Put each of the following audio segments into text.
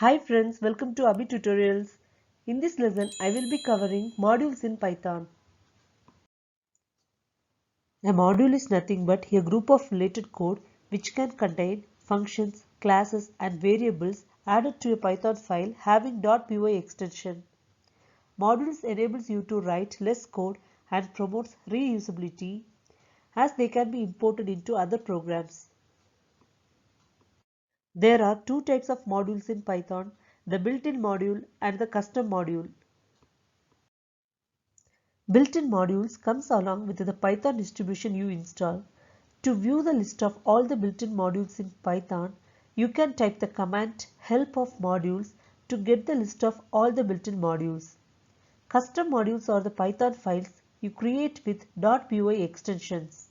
Hi friends, welcome to Abhi Tutorials. In this lesson, I will be covering modules in Python. A module is nothing but a group of related code which can contain functions, classes and variables added to a Python file having .py extension. Modules enables you to write less code and promotes reusability as they can be imported into other programs. There are two types of modules in Python, the built-in module and the custom module. Built-in modules comes along with the Python distribution you install. To view the list of all the built-in modules in Python, you can type the command help of modules to get the list of all the built-in modules. Custom modules are the Python files you create with .py extensions.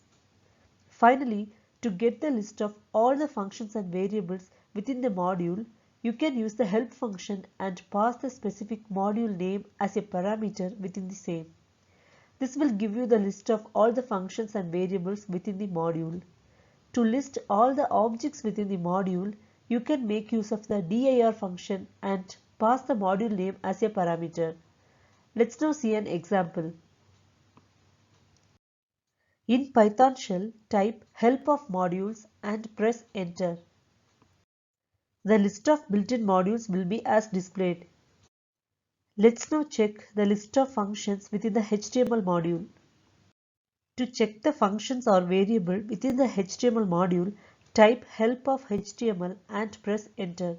Finally, to get the list of all the functions and variables within the module, you can use the help function and pass the specific module name as a parameter within the same. This will give you the list of all the functions and variables within the module. To list all the objects within the module, you can make use of the dir function and pass the module name as a parameter. Let's now see an example. In Python shell, type help of modules and press enter. The list of built-in modules will be as displayed. Let's now check the list of functions within the HTML module. To check the functions or variable within the HTML module, type help of HTML and press enter.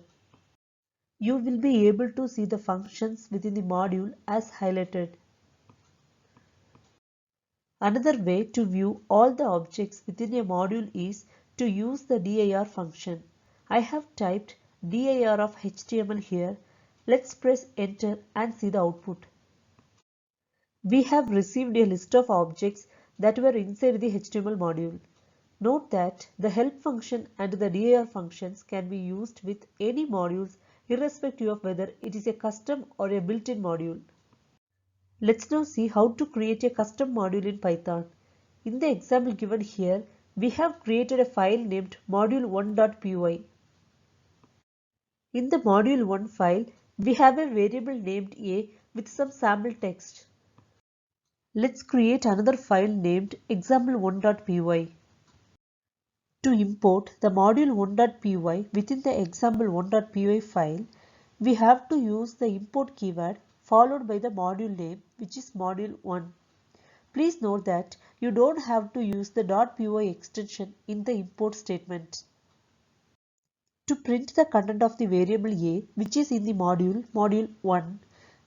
You will be able to see the functions within the module as highlighted. Another way to view all the objects within a module is to use the dir function. I have typed dir of HTML here. Let's press enter and see the output. We have received a list of objects that were inside the HTML module. Note that the help function and the dir functions can be used with any modules irrespective of whether it is a custom or a built-in module. Let's now see how to create a custom module in Python. In the example given here, we have created a file named module1.py. In the module1 file, we have a variable named a with some sample text. Let's create another file named example1.py. To import the module1.py within the example1.py file, we have to use the import keyword followed by the module name, which is module1. Please note that you don't have to use the .py extension in the import statement. To print the content of the variable a, which is in the module1,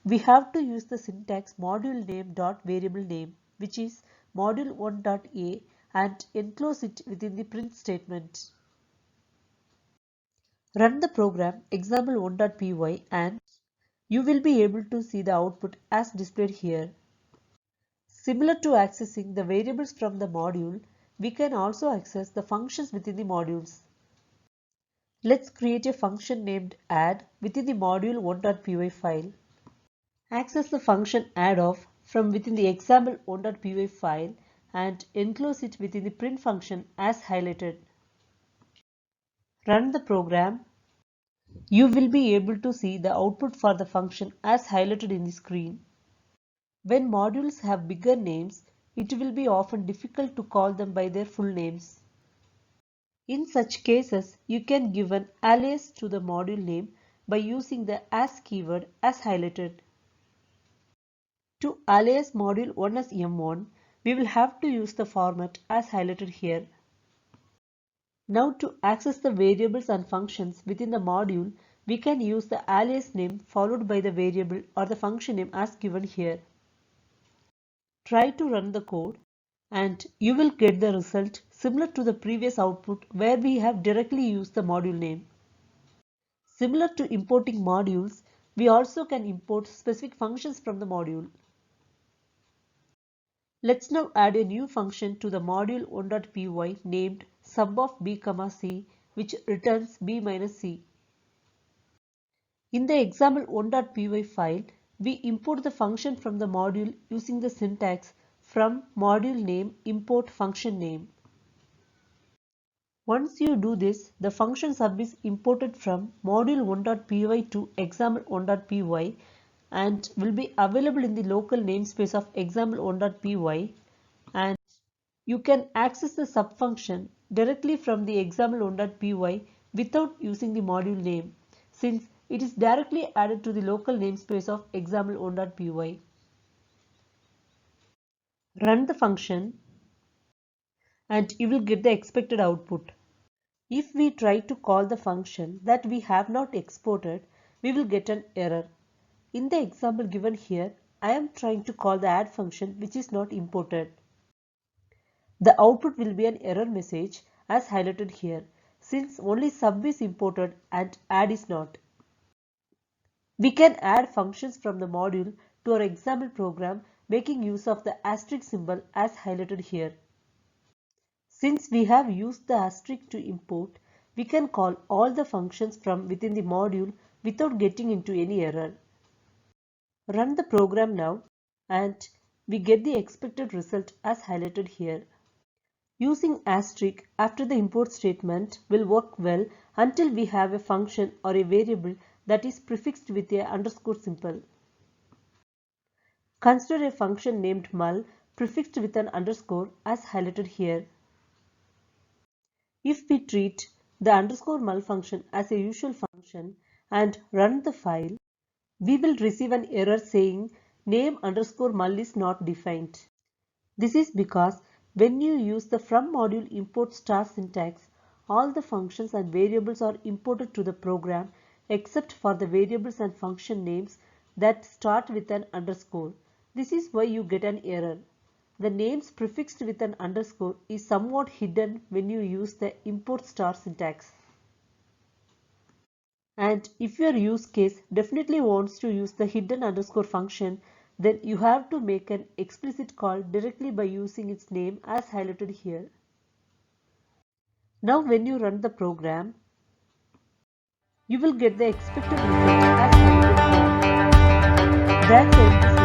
we have to use the syntax module name dot variable name, which is module1.a, and enclose it within the print statement. Run the program example1.py and you will be able to see the output as displayed here. Similar to accessing the variables from the module, we can also access the functions within the modules. Let's create a function named add within the module1.py file. Access the function add_of from within the example1.py file and enclose it within the print function as highlighted. Run the program. You will be able to see the output for the function as highlighted in the screen. When modules have bigger names, it will be often difficult to call them by their full names. In such cases, you can give an alias to the module name by using the as keyword as highlighted. To alias module 1 as M1, we will have to use the format as highlighted here. Now to access the variables and functions within the module, we can use the alias name followed by the variable or the function name as given here. Try to run the code and you will get the result similar to the previous output where we have directly used the module name. Similar to importing modules, we also can import specific functions from the module. Let's now add a new function to the module1.py named sum of b, c, which returns b minus c. In the example1.py file, we import the function from the module using the syntax from module name import function name. Once you do this, the function sub is imported from module1.py to example1.py and will be available in the local namespace of example1.py, and you can access the sub function directly from the example1.py without using the module name, since it is directly added to the local namespace of example1.py. Run the function and you will get the expected output. If we try to call the function that we have not exported, we will get an error. In the example given here, I am trying to call the add function which is not imported. The output will be an error message as highlighted here, since only sub is imported and add is not. We can add functions from the module to our example program making use of the asterisk symbol as highlighted here. Since we have used the asterisk to import, we can call all the functions from within the module without getting into any error. Run the program now and we get the expected result as highlighted here. Using asterisk after the import statement will work well until we have a function or a variable that is prefixed with a underscore symbol. Consider a function named mul prefixed with an underscore as highlighted here. If we treat the underscore mul function as a usual function and run the file, we will receive an error saying name underscore mul is not defined. This is because when you use the from module import star syntax, all the functions and variables are imported to the program except for the variables and function names that start with an underscore. This is why you get an error. The names prefixed with an underscore is somewhat hidden when you use the import star syntax. And if your use case definitely wants to use the hidden underscore function, then you have to make an explicit call directly by using its name as highlighted here. Now when you run the program, you will get the expected result as highlighted here. That's it.